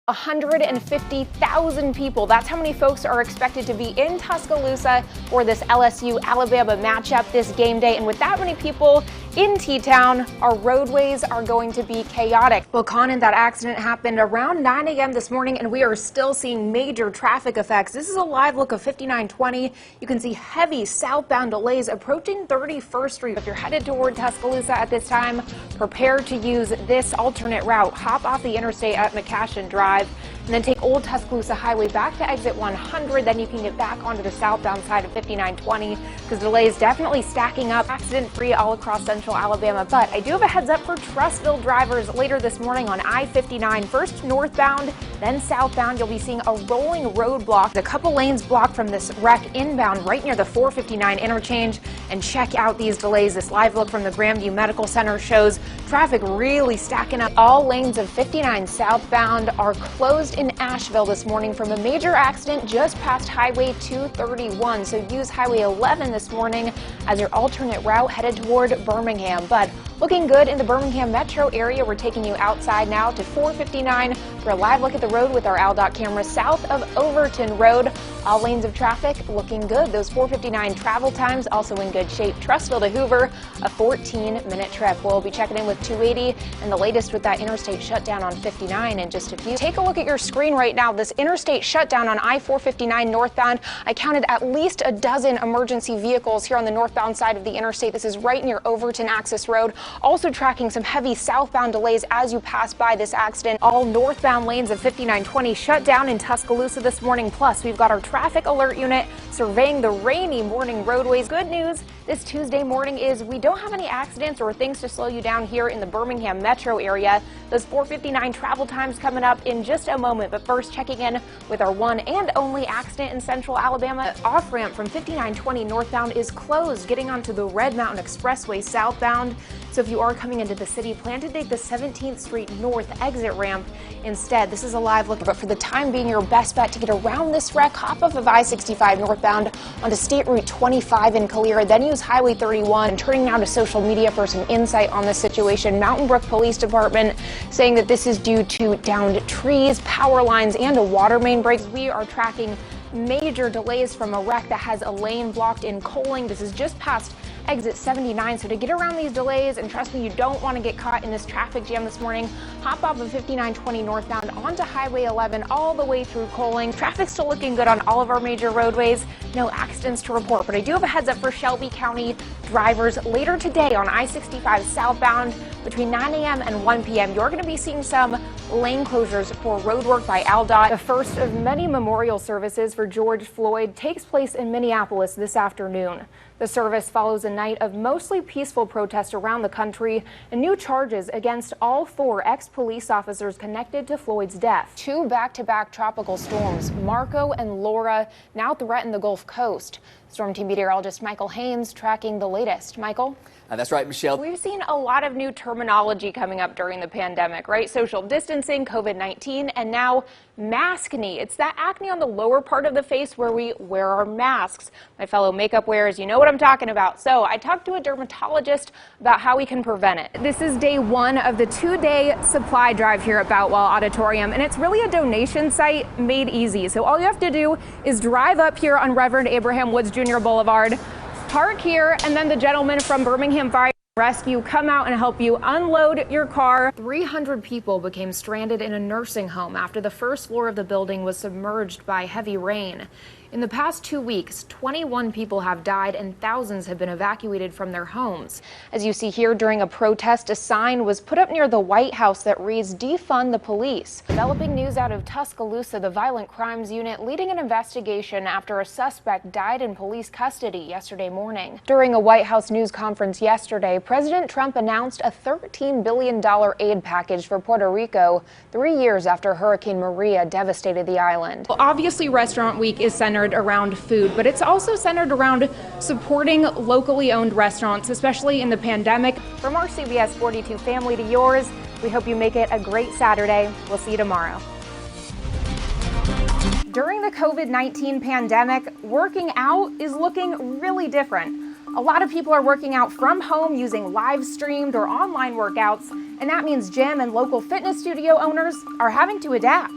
150,000 people. That's how many folks are expected to be in Tuscaloosa for this LSU-Alabama matchup this game day. And with that many people in T-Town, our roadways are going to be chaotic. Well, Conan, that accident happened around 9 a.m. this morning, and we are still seeing major traffic effects. This is a live look of 5920. You can see heavy southbound delays approaching 31st Street. If you're headed toward Tuscaloosa at this time, prepare to use this alternate route. Hop off the interstate at McCashin Drive, and then take Old Tuscaloosa Highway back to exit 100. Then you can get back onto the southbound side of 5920 because delays definitely stacking up. Accident-free all across central Alabama. But I do have a heads up for Trussville drivers later this morning on I-59. First northbound, then southbound. You'll be seeing a rolling roadblock. A couple lanes blocked from this wreck inbound right near the 459 interchange. And check out these delays. This live look from the Grandview Medical Center shows traffic really stacking up. All lanes of 59 southbound are closed in Asheville this morning from a major accident just past Highway 231. So use Highway 11 this morning as your alternate route headed toward Birmingham. But looking good in the Birmingham metro area. We're taking you outside now to 459 for a live look at the road with our AlDOT camera south of Overton Road. All lanes of traffic looking good. Those 459 travel times also in good shape. Trussville to Hoover, a 14-minute trip. We'll be checking in with 280 and the latest with that interstate shutdown on 59 in just a few. Take a look at your screen right now. This interstate shutdown on I-459 northbound. I counted at least a dozen emergency vehicles here on the northbound side of the interstate. This is right near Overton Access Road. Also tracking some heavy southbound delays as you pass by this accident. All northbound lanes of 5920 shut down in Tuscaloosa this morning. Plus, we've got our traffic alert unit surveying the rainy morning roadways. Good news this Tuesday morning is we don't have any accidents or things to slow you down here in the Birmingham metro area. Those 459 travel times coming up in just a moment. But first, checking in with our one and only accident in central Alabama. Off-ramp from 5920 northbound is closed, getting onto the Red Mountain Expressway southbound. So if you are coming into the city, plan to take the 17th Street North exit ramp instead. This is a live look, but for the time being, your best bet to get around this wreck, hop off of I-65 northbound onto State Route 25 in Calera, then use Highway 31. And turning now to social media for some insight on this situation. Mountain Brook Police Department saying that this is due to downed trees, power lines, and a water main break. We are tracking major delays from a wreck that has a lane blocked in Coaling. This is just past exit 79. So to get around these delays, and trust me, you don't want to get caught in this traffic jam this morning, hop off of 5920 northbound onto Highway 11 all the way through Coaling. Traffic's still looking good on all of our major roadways. No accidents to report, but I do have a heads up for Shelby County drivers later today on I-65 southbound between 9 a.m. and 1 p.m. You're going to be seeing some lane closures for roadwork by AlDOT. The first of many memorial services for George Floyd takes place in Minneapolis this afternoon. The service follows a night of mostly peaceful protests around the country and new charges against all four ex-police officers connected to Floyd's death. Two back-to-back tropical storms, Marco and Laura, now threaten the Gulf Coast. Storm Team meteorologist Michael Haynes tracking the latest. Michael? That's right, Michelle. We've seen a lot of new terminology coming up during the pandemic, right? Social distancing, COVID-19, and now maskne. It's that acne on the lower part of the face where we wear our masks. My fellow makeup wearers, you know what I'm talking about. So I talked to a dermatologist about how we can prevent it. This is day one of the two-day supply drive here at Boutwell Auditorium, and it's really a donation site made easy. So all you have to do is drive up here on Reverend Abraham Woods Jr. Boulevard, park here, and then the gentleman from Birmingham Fire Rescue come out and help you unload your car. 300 people became stranded in a nursing home after the first floor of the building was submerged by heavy rain. In the past 2 weeks, 21 people have died and thousands have been evacuated from their homes. As you see here, during a protest, a sign was put up near the White House that reads, "Defund the police." Developing news out of Tuscaloosa, the Violent Crimes Unit leading an investigation after a suspect died in police custody yesterday morning. During a White House news conference yesterday, President Trump announced a $13 billion aid package for Puerto Rico 3 years after Hurricane Maria devastated the island. Well, obviously, Restaurant Week is centered around food, but it's also centered around supporting locally owned restaurants, especially in the pandemic. From our CBS 42 family to yours, we hope you make it a great Saturday. We'll see you tomorrow. During the COVID-19 pandemic, working out is looking really different. A lot of people are working out from home using live streamed or online workouts, and that means gym and local fitness studio owners are having to adapt.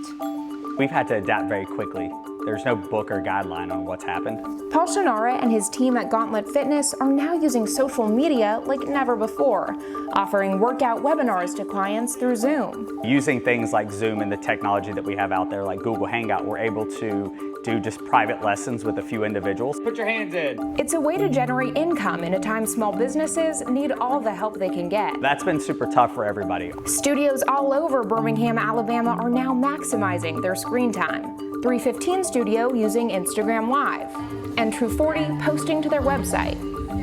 We've had to adapt very quickly. There's no book or guideline on what's happened. Paul Shannara and his team at Gauntlet Fitness are now using social media like never before, offering workout webinars to clients through Zoom. Using things like Zoom and the technology that we have out there, like Google Hangout, we're able to do just private lessons with a few individuals. Put your hands in. It's a way to generate income in a time small businesses need all the help they can get. That's been super tough for everybody. Studios all over Birmingham, Alabama are now maximizing their screen time. 315 Studio using Instagram Live, and True 40 posting to their website.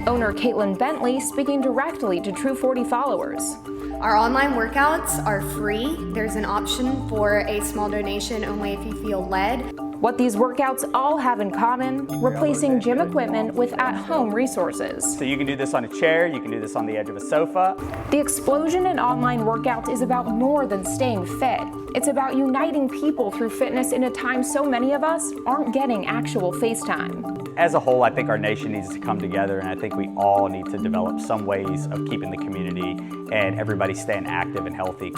Owner Caitlin Bentley speaking directly to True 40 followers. Our online workouts are free. There's an option for a small donation only if you feel led. What these workouts all have in common, replacing gym equipment with at-home resources. So you can do this on a chair, you can do this on the edge of a sofa. The explosion in online workouts is about more than staying fit. It's about uniting people through fitness in a time so many of us aren't getting actual face time. As a whole, I think our nation needs to come together, and I think we all need to develop some ways of keeping the community and everybody staying active and healthy.